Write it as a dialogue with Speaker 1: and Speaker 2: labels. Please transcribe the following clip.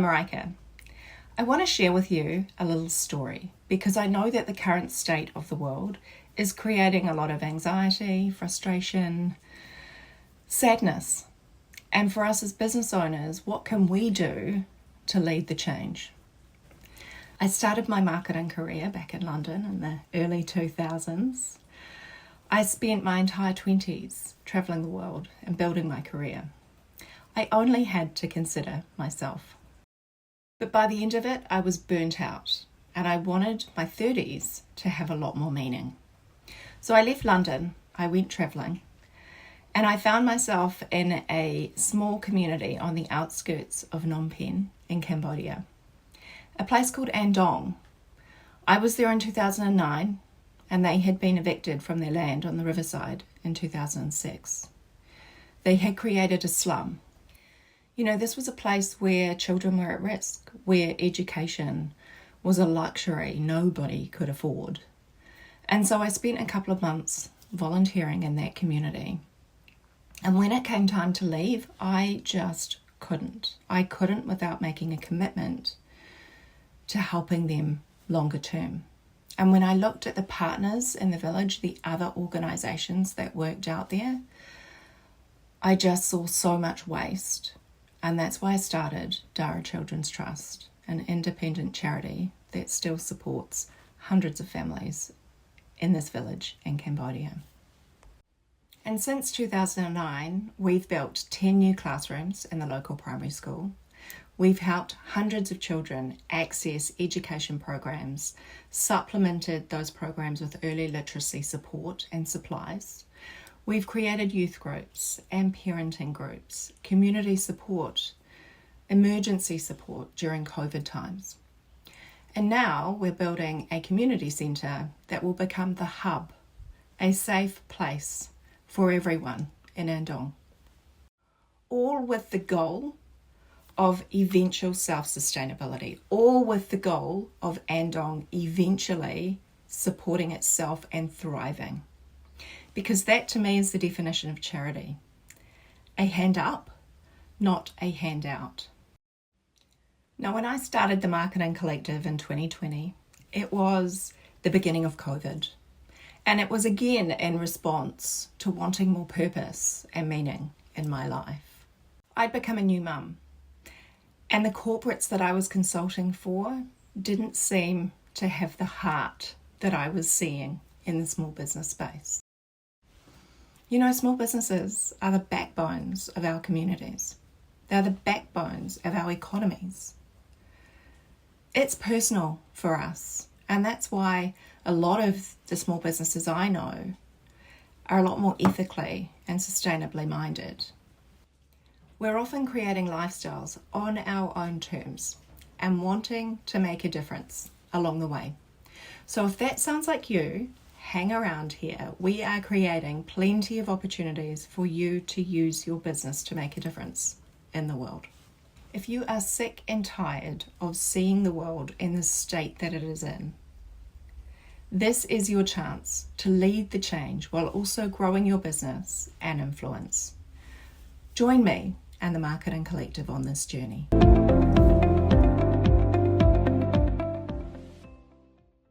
Speaker 1: I'm Marika. I want to share with you a little story because I know that the current state of the world is creating a lot of anxiety, frustration, sadness. And for us as business owners, what can we do to lead the change? I started my marketing career back in London in the early 2000s. I spent my entire 20s traveling the world and building my career. I only had to consider myself. But by the end of it, I was burnt out and I wanted my 30s to have a lot more meaning. So I left London, I went traveling, and I found myself in a small community on the outskirts of Phnom Penh in Cambodia, a place called Andong. I was there in 2009 and they had been evicted from their land on the riverside in 2006. They had created a slum. You know, this was a place where children were at risk, where education was a luxury nobody could afford. And so I spent a couple of months volunteering in that community. And when it came time to leave, I just couldn't. I couldn't without making a commitment to helping them longer term. And when I looked at the partners in the village, the other organisations that worked out there, I just saw so much waste. And that's why I started Dara Children's Trust, an independent charity that still supports hundreds of families in this village in Cambodia. And since 2009, we've built 10 new classrooms in the local primary school. We've helped hundreds of children access education programs, supplemented those programs with early literacy support and supplies. We've created youth groups and parenting groups, community support, emergency support during COVID times. And now we're building a community centre that will become the hub, a safe place for everyone in Andong. All with the goal of eventual self-sustainability, all with the goal of Andong eventually supporting itself and thriving. Because that to me is the definition of charity. A hand up, not a handout. Now, when I started the Marketing Collective in 2020, it was the beginning of COVID. And it was again in response to wanting more purpose and meaning in my life. I'd become a new mum. And the corporates that I was consulting for didn't seem to have the heart that I was seeing in the small business space. You know, small businesses are the backbones of our communities. They're the backbones of our economies. It's personal for us, and that's why a lot of the small businesses I know are a lot more ethically and sustainably minded. We're often creating lifestyles on our own terms and wanting to make a difference along the way. So if that sounds like you, hang around here. We are creating plenty of opportunities for you to use your business to make a difference in the world. If you are sick and tired of seeing the world in the state that it is in, this is your chance to lead the change while also growing your business and influence. Join me and the Marketing Collective on this journey.